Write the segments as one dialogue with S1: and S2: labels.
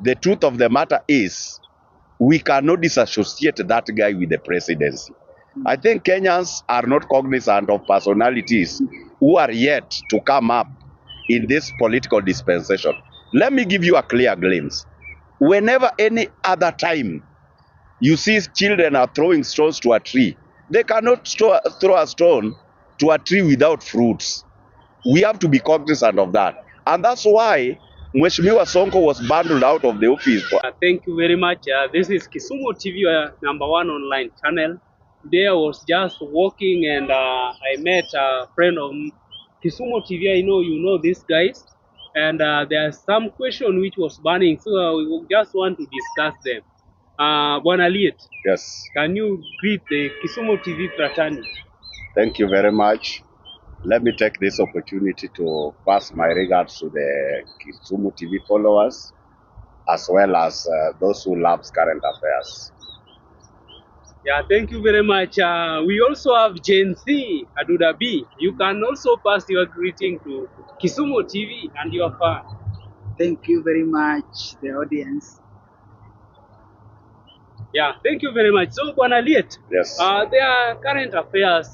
S1: the truth of the matter is we cannot disassociate that guy with the presidency. I think Kenyans are not cognizant of personalities who are yet to come up in this political dispensation. Let me give you a clear glimpse. Whenever any other time you see children are throwing stones to a tree, they cannot throw a stone to a tree without fruits. We have to be cognizant of that. And that's why Mbuvi Sonko was bundled out of the office.
S2: Thank you very much. This is Kisumo TV, #1 online channel. Today I was just walking and I met a friend of Kisumo TV. I know you know these guys. And there's some question which was burning. So we just want to discuss them. Bwana Liet,
S1: Yes.
S2: can you greet the Kisumo TV fraternity?
S1: Thank you very much. Let me take this opportunity to pass my regards to the Kisumo TV followers, as well as those who love current affairs.
S2: Yeah, thank you very much. We also have Gen Z, Aduda B. You can also pass your greeting to Kisumo TV and your fan.
S3: Thank you very much, the audience.
S2: Yeah, thank you very much. So, Bwana Liet,
S1: Yes.
S2: there are current affairs.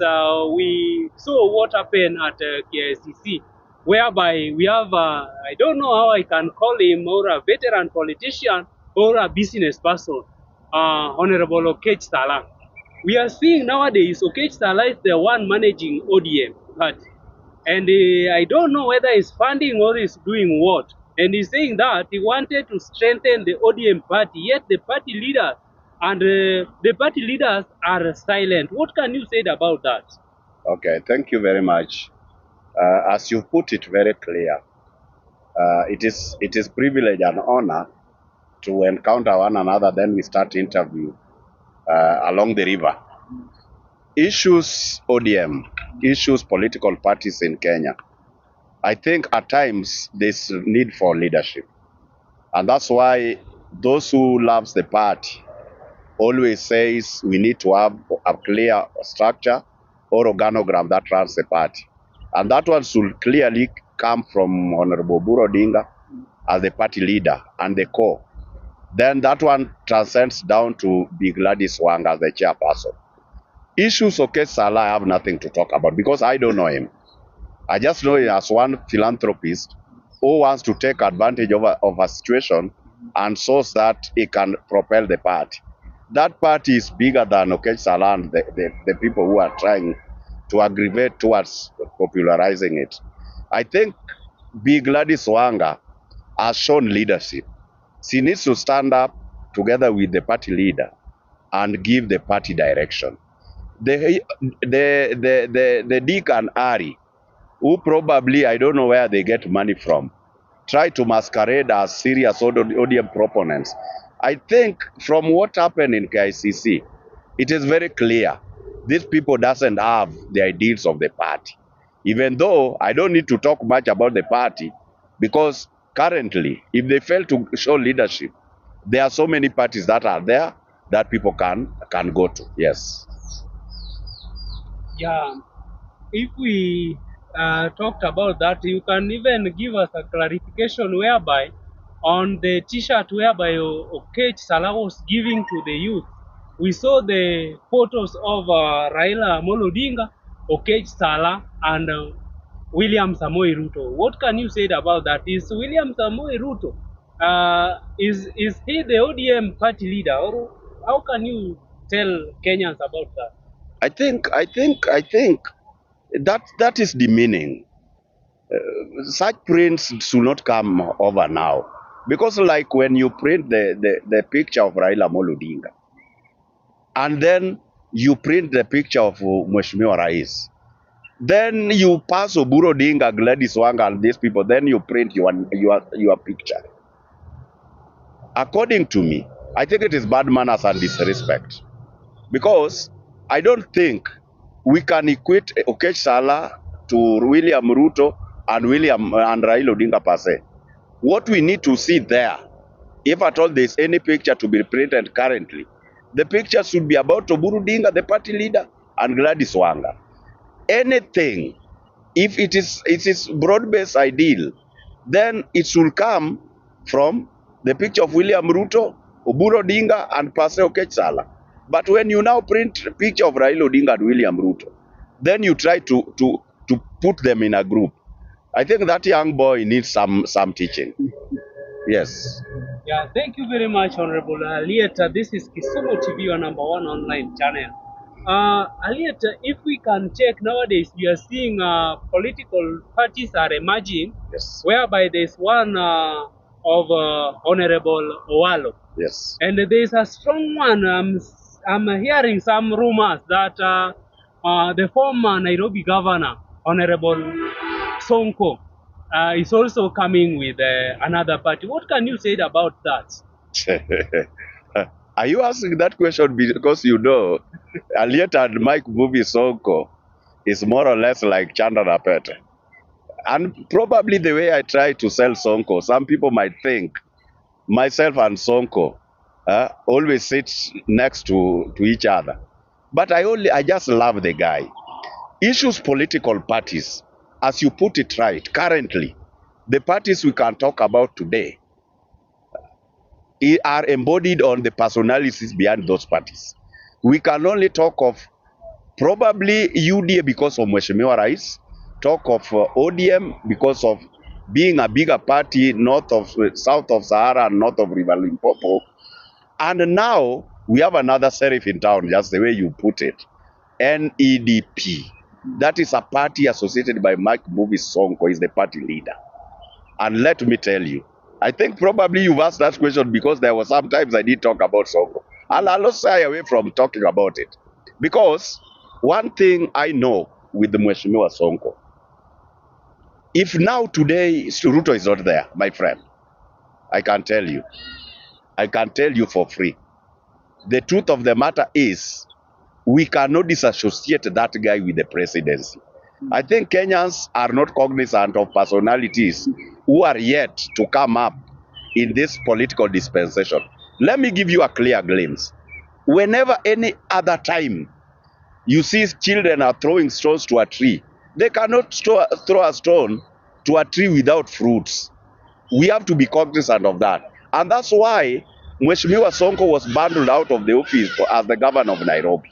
S2: We saw what happened at KICC, whereby we have, I don't know how I can call him, or a veteran politician or a business person, Honorable Okech Salah. We are seeing nowadays Okech Salah is the one managing ODM party. And I don't know whether he's funding or he's doing what. And he's saying that he wanted to strengthen the ODM party, yet the party leader and the party leaders are silent. What can you say about that?
S1: Okay, thank you very much. As you put it very clear, it is privilege and honor to encounter one another. Then we start interview along the river. Issues ODM, issues political parties in Kenya. I think at times there's need for leadership, and that's why those who loves the party always says we need to have a clear structure or organogram that runs the party. And that one should clearly come from Honorable Oburu Odinga as the party leader and the core. Then that one transcends down to Big Gladys Wanga as the chairperson. Issues of Okech Salah I have nothing to talk about because I don't know him. I just know him as one philanthropist who wants to take advantage of a situation and shows that he can propel the party. That party is bigger than Okech Salah and the people who are trying to aggravate towards popularizing it. I think Big Gladys Wanga has shown leadership. She needs to stand up together with the party leader and give the party direction. The Dick and Ari, who probably, I don't know where they get money from, try to masquerade as serious ODM proponents. I think from what happened in KICC, it is very clear these people doesn't have the ideals of the party. Even though I don't need to talk much about the party, because currently, if they fail to show leadership, there are so many parties that are there that people can go to. Yes.
S2: Yeah, if we talked about that, you can even give us a clarification whereby on the t-shirt whereby Okech Salah was giving to the youth, we saw the photos of Raila Amolo Odinga, Okech Salah, and William Samoei Ruto. What can you say about that? Is William Samoei Ruto, is he the ODM party leader, or how can you tell Kenyans about that?
S1: I think that is the meaning. Such prints should not come over now. Because like when you print the picture of Raila Amolo Odinga, and then you print the picture of Mheshimiwa Rais, then you pass Oburu Odinga, Gladys Wanga, and these people, then you print your picture. According to me, I think it is bad manners and disrespect. Because I don't think we can equate Okech Salah to William Ruto and Raila Odinga per se. What we need to see there, if at all there's any picture to be printed currently, the picture should be about Oburu Odinga, the party leader, and Gladys Wanga. Anything, if it is broad-based ideal, then it should come from the picture of William Ruto, Oburu Odinga, and Pastor Okechsala. But when you now print a picture of Raila Odinga and William Ruto, then you try to put them in a group. I think that young boy needs some teaching. Yes.
S2: Yeah, thank you very much, Honorable Alieta. This is Kisumo TV, your #1 online channel. Alieta, if we can check nowadays, we are seeing political parties are emerging,
S1: Yes.
S2: whereby there's one of Honorable Owalo.
S1: Yes.
S2: And there's a strong one. I'm hearing some rumors that the former Nairobi Governor, Honorable Sonko, is also coming with another party. What can you say about that?
S1: Are you asking that question because you know Alieta and Mbuvi Sonko is more or less like Chandra Pete? And probably the way I try to sell Sonko, some people might think myself and Sonko always sit next to each other. But I just love the guy. Issues political parties, as you put it right, currently, the parties we can talk about today are embodied on the personalities behind those parties. We can only talk of probably UDA because of Mheshimiwa Rais, talk of ODM because of being a bigger party south of Sahara and north of River Limpopo. And now we have another sheriff in town, just the way you put it, NEDP. That is a party associated by Mbuvi Sonko, is the party leader. And let me tell you, I think probably you've asked that question because there were some times I did talk about Sonko. And I'll shy away from talking about it. Because one thing I know with the Mheshimiwa Sonko, if now today Ruto is not there, my friend, I can tell you for free. The truth of the matter is, we cannot disassociate that guy with the presidency. I think Kenyans are not cognizant of personalities who are yet to come up in this political dispensation. Let me give you a clear glimpse. Whenever any other time you see children are throwing stones to a tree, they cannot throw a stone to a tree without fruits. We have to be cognizant of that. And that's why Mheshimiwa Sonko was bundled out of the office as the governor of Nairobi.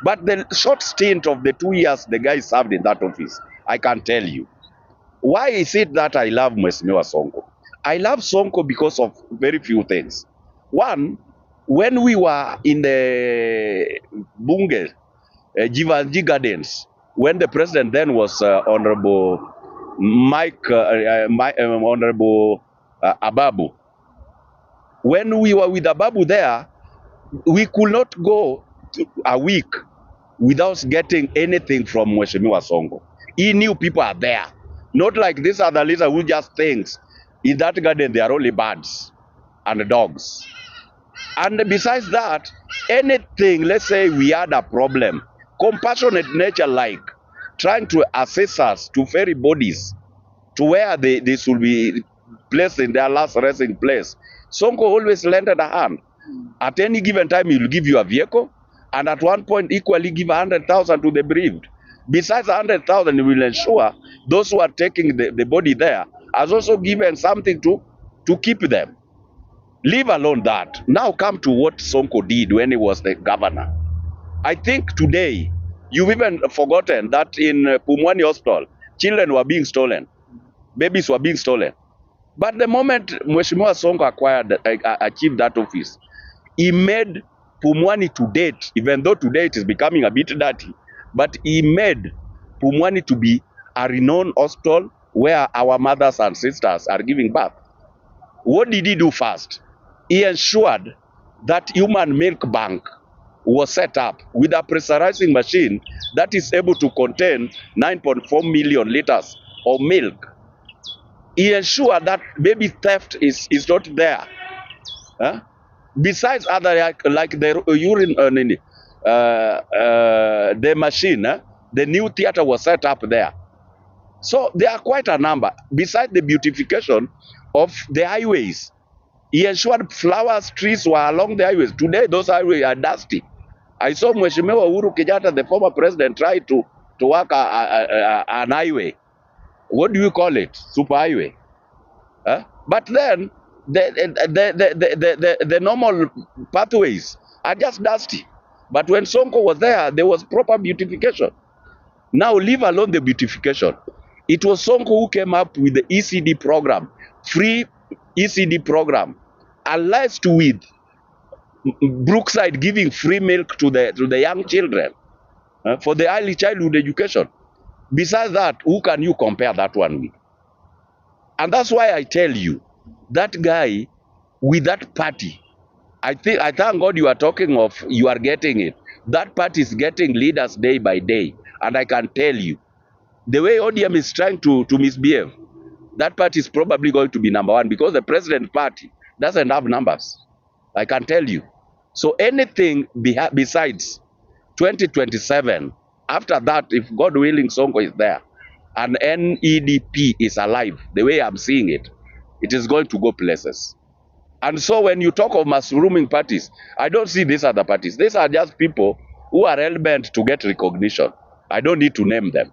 S1: But the short stint of the 2 years the guy served in that office, I can tell you. Why is it that I love Mheshimiwa Sonko? I love Sonko because of very few things. One, when we were in the Bunge, Jivanji Gardens, when the president then was Honorable Honorable Ababu. When we were with Ababu there, we could not go a week without getting anything from Mheshimiwa Sonko. He knew people are there. Not like this other leader who just thinks in that garden there are only birds and dogs. And besides that, anything, let's say we had a problem, compassionate nature like trying to assist us to ferry bodies to where they should be placed in their last resting place. Sonko always lended a hand. At any given time, he will give you a vehicle, and at one point, equally give 100,000 to the bereaved. Besides 100,000, he will ensure those who are taking the body there has also given something to keep them. Leave alone that. Now come to what Sonko did when he was the governor. I think today, you've even forgotten that in Pumwani Hospital, children were being stolen. Babies were being stolen. But the moment Mheshimiwa Sonko achieved that office, he made Pumwani to date, even though today it is becoming a bit dirty, but he made Pumwani to be a renowned hospital where our mothers and sisters are giving birth. What did he do first? He ensured that human milk bank was set up with a pressurizing machine that is able to contain 9.4 million liters of milk. He ensured that baby theft is not there. Besides other like the urine, the machine, the new theater was set up there. So there are quite a number. Besides the beautification of the highways, he ensured flowers, trees were along the highways. Today, those highways are dusty. I saw Mheshimiwa Uhuru Kenyatta, the former president, try to work an highway. What do you call it? Super highway. But then, The normal pathways are just dusty. But when Sonko was there was proper beautification. Now leave alone the beautification. It was Sonko who came up with the ECD program, free ECD program, allies with Brookside giving free milk to the young children for the early childhood education. Besides that, who can you compare that one with? And that's why I tell you, that guy with that party, I thank God you are talking of, you are getting it. That party is getting leaders day by day. And I can tell you, the way ODM is trying to misbehave, that party is probably going to be number one because the president party doesn't have numbers. I can tell you. So anything besides 2027, after that, if God willing, Sonko is there, and NEDP is alive, the way I'm seeing it, it is going to go places. And so when you talk of mushrooming parties, I don't see these other parties. These are just people who are hell-bent to get recognition. I don't need to name them.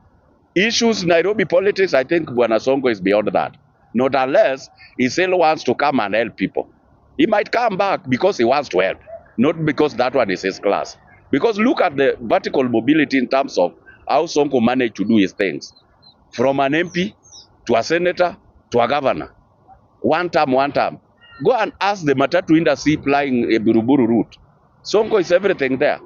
S1: Issues Nairobi politics, I think Bwana Sonko is beyond that. Not unless he still wants to come and help people. He might come back because he wants to help, not because that one is his class. Because look at the vertical mobility in terms of how Sonko managed to do his things. From an MP to a senator to a governor. One term. Go and ask the Matatu industry plying a Buruburu route. Sonko is everything there.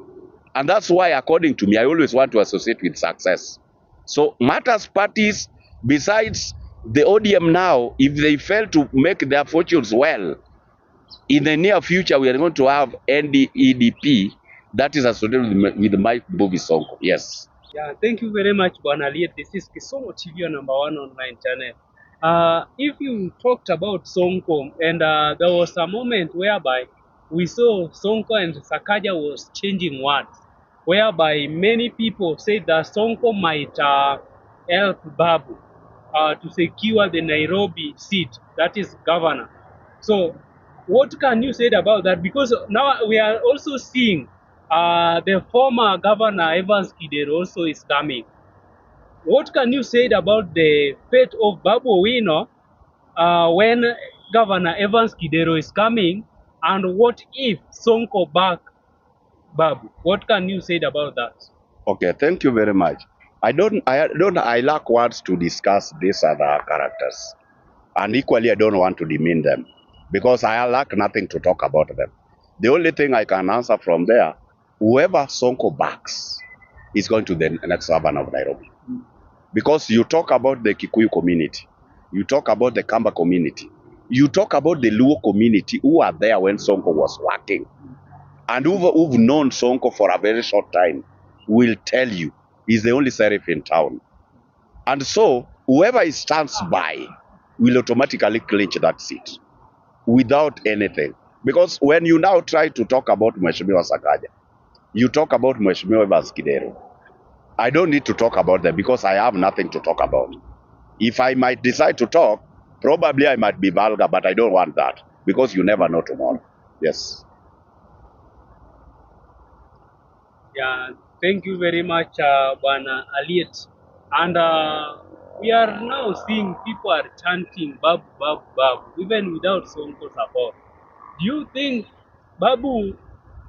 S1: And that's why, according to me, I always want to associate with success. So matters parties, besides the ODM now, if they fail to make their fortunes well, in the near future, we are going to have NDEDP that is associated with Mbuvi Sonko. Yes.
S2: Yeah, thank you very much, Bwana Liet. This is Kisumo TV, your number one online channel. If you talked about Sonko, and there was a moment whereby we saw Sonko and Sakaja was changing words, whereby many people said that Sonko might help Babu to secure the Nairobi seat, that is governor. So what can you say about that? Because now we are also seeing the former governor Evans Kidero also is coming. What can you say about the fate of Babu Owino when Governor Evans Kidero is coming? And what if Sonko back Babu? What can you say about that?
S1: Okay, thank you very much. I lack words to discuss these other characters. And equally, I don't want to demean them because I lack nothing to talk about them. The only thing I can answer from there, whoever Sonko backs is going to the next governor of Nairobi. Because you talk about the Kikuyu community, you talk about the Kamba community, you talk about the Luo community who are there when Sonko was working, and who've known Sonko for a very short time will tell you he's the only sheriff in town. And so whoever he stands by will automatically clinch that seat without anything. Because when you now try to talk about Mheshimiwa Sakaja, you talk about Mheshimiwa Evans Kidero, I don't need to talk about them because I have nothing to talk about. If I might decide to talk, probably I might be vulgar, but I don't want that because you never know tomorrow. Yes.
S2: Yeah, thank you very much, Bwana Aliet. And we are now seeing people are chanting Babu, Babu, Babu, even without Sonko support. Do you think Babu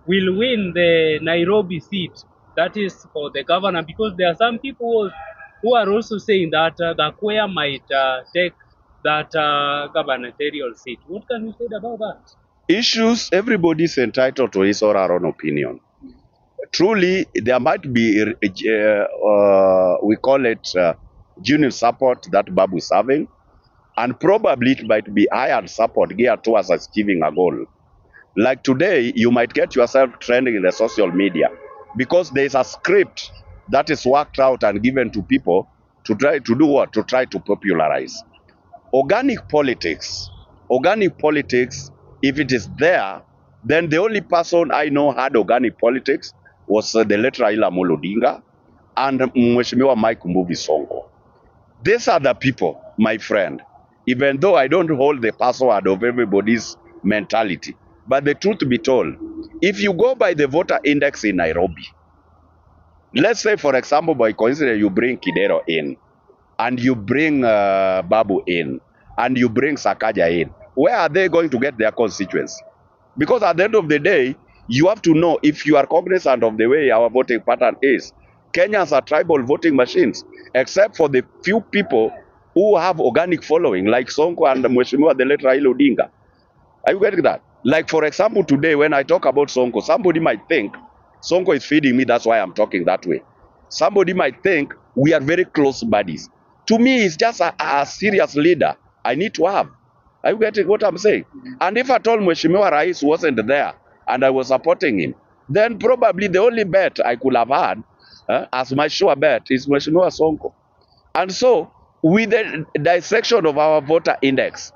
S2: will win the Nairobi seat? That is for the governor, because there are some people who are also saying that Gakwea might take that gubernatorial seat. What can you say about that?
S1: Issues, everybody's entitled to his or her own opinion. Truly, there might be, we call it genuine support that Babu is having, and probably it might be hired support geared towards achieving a goal. Like today, you might get yourself trending in the social media because there is a script that is worked out and given to people to try to do what? To try to popularize. Organic politics, if it is there, then the only person I know had organic politics was the late Raila Amolo Odinga and Mheshimiwa Mbuvi Sonko. These are the people, my friend, even though I don't hold the password of everybody's mentality. But the truth be told, if you go by the voter index in Nairobi, let's say, for example, by coincidence, you bring Kidero in, and you bring Babu in, and you bring Sakaja in, where are they going to get their constituency? Because at the end of the day, you have to know if you are cognizant of the way our voting pattern is. Kenyans are tribal voting machines, except for the few people who have organic following, like Sonko and Mheshimiwa the late Raila Odinga. Are you getting that? Like, for example, today when I talk about Sonko, somebody might think Sonko is feeding me, that's why I'm talking that way. Somebody might think we are very close buddies. To me, he's just a serious leader I need to have. Are you getting what I'm saying? And if I told Mheshimiwa Rais wasn't there and I was supporting him, then probably the only bet I could have had as my sure bet is Mheshimiwa Sonko. And so, with the dissection of our voter index,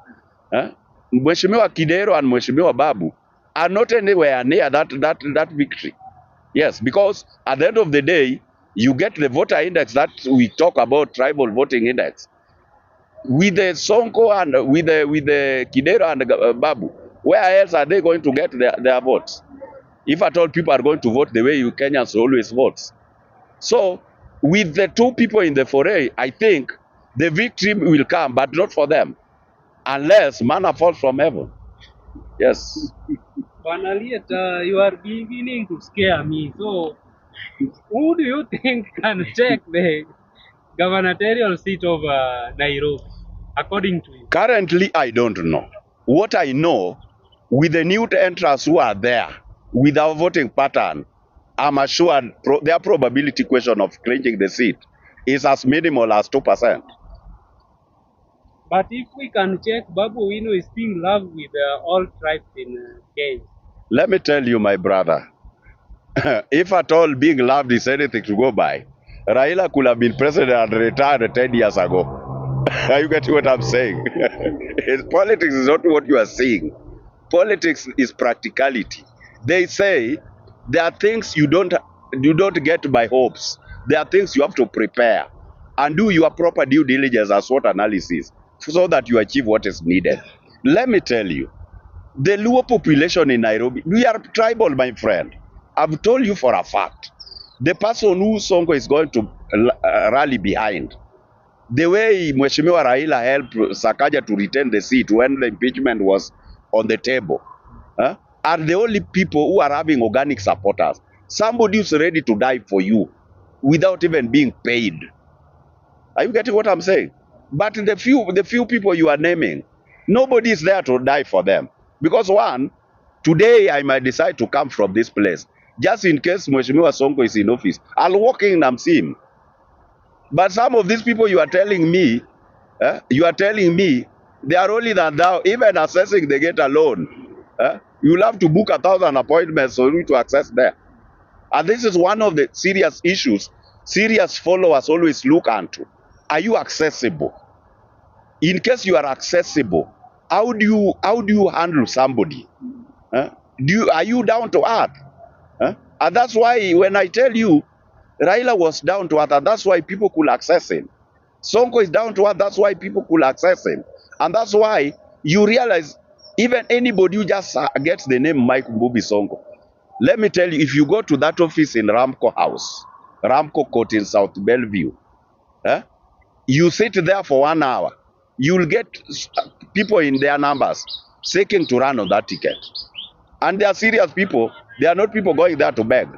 S1: Mheshimiwa Kidero and Mheshimiwa Babu are not anywhere near that victory. Yes, because at the end of the day, you get the voter index that we talk about, tribal voting index. With the Sonko and with the Kidero and Babu, where else are they going to get their votes? If at all people are going to vote the way you Kenyans always vote. So, with the two people in the foray, I think the victory will come, but not for them, unless manna falls from heaven. Yes.
S2: Banaliet, you are beginning to scare me. So, who do you think can take the gubernatorial seat of Nairobi, according to you?
S1: Currently, I don't know. What I know, with the new entrants who are there, with our voting pattern, I'm assured their probability question of clinching the seat is as minimal as 2%.
S2: But if we can check, Babu Wino is being loved with all tribes in Kenya.
S1: Let me tell you, my brother, if at all being loved is anything to go by, Raila could have been president and retired 10 years ago. Are you getting what I'm saying? Politics is not what you are saying. Politics is practicality. They say there are things you don't get by hopes. There are things you have to prepare and do your proper due diligence and SWOT analysis so that you achieve what is needed. Let me tell you, the Luo population in Nairobi, we are tribal, my friend. I've told you for a fact. The person who Sonko is going to rally behind, the way Mheshimiwa Raila helped Sakaja to retain the seat when the impeachment was on the table, are the only people who are having organic supporters. Somebody who's ready to die for you without even being paid. Are you getting what I'm saying? But the few people you are naming, nobody is there to die for them. Because one, today I might decide to come from this place. Just in case Mheshimiwa Sonko is in office, I'll walk in and see him. But some of these people you are telling me, they are only than thou, even accessing the gate alone. You'll have to book 1,000 appointments for you to access there. And this is one of the serious issues serious followers always look into. Are you accessible? In case you are accessible, how do you handle somebody? Are you down to earth? And that's why when I tell you Raila was down to earth, and that's why people could access him. Sonko is down to earth, that's why people could access him. And that's why you realize even anybody who just gets the name Mbuvi Sonko. Let me tell you, if you go to that office in Ramco House, Ramco Court in South Bellevue, you sit there for 1 hour, you'll get people in their numbers seeking to run on that ticket. And they are serious people. They are not people going there to beg.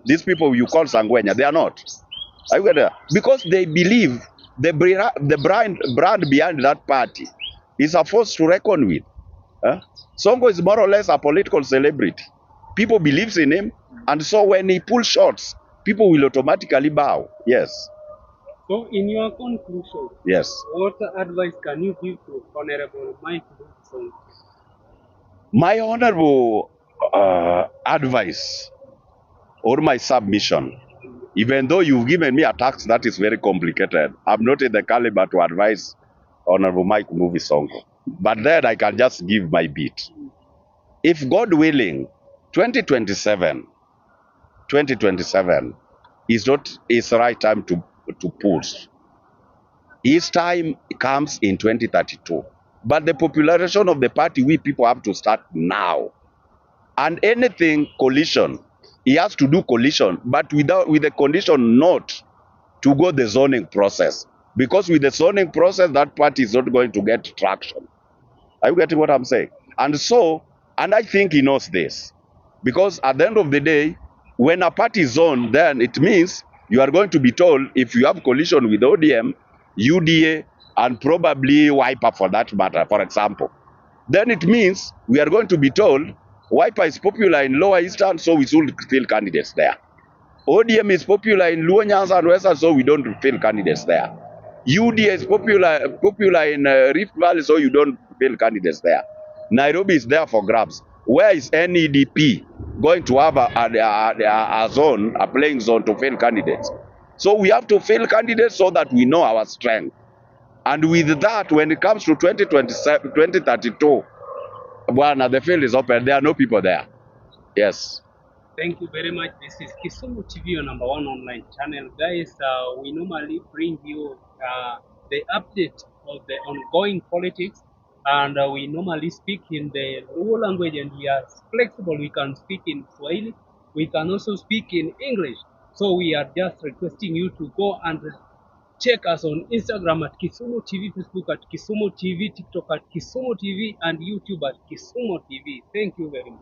S1: These people you call Sangwenya, they are not. Are you getting that? Because they believe the brand behind that party is a force to reckon with. Sonko is more or less a political celebrity. People believe in him, and so when he pulls shots, people will automatically bow. Yes.
S2: So, in your conclusion,
S1: yes,
S2: what advice can you give to Honorable Mbuvi Sonko?
S1: My honorable advice or my submission, even though you've given me a task that is very complicated, I'm not in the caliber to advise Honorable Mbuvi Sonko. But then I can just give my bit. If God willing, 2027 is not his right time to push. His time comes in 2032. But the popularization of the party, we people have to start now. And anything coalition, he has to do coalition, but with the condition not to go the zoning process. Because with the zoning process, that party is not going to get traction. Are you getting what I'm saying? And so, and I think he knows this. Because at the end of the day, when a party is on, then it means you are going to be told if you have coalition with ODM, UDA, and probably Wiper for that matter, for example. Then it means we are going to be told Wiper is popular in Lower Eastern, so we should fill candidates there. ODM is popular in Luo Nyanza and Western, so we don't fill candidates there. UDA is popular in Rift Valley, so you don't fill candidates there. Nairobi is there for grabs. Where is NEDP going to have a zone, a playing zone to fill candidates? So we have to fill candidates so that we know our strength. And with that, when it comes to 2027, 2032, well, the field is open. There are no people there. Yes.
S2: Thank you very much. This is Kisumo TV, your number one online channel. Guys, we normally bring you the update of the ongoing politics, and we normally speak in the Luo language, and we are flexible. We can speak in Swahili. We can also speak in English. So we are just requesting you to go and check us on Instagram at Kisumo TV, Facebook at Kisumo TV, TikTok at Kisumo TV, and YouTube at Kisumo TV. Thank you very much.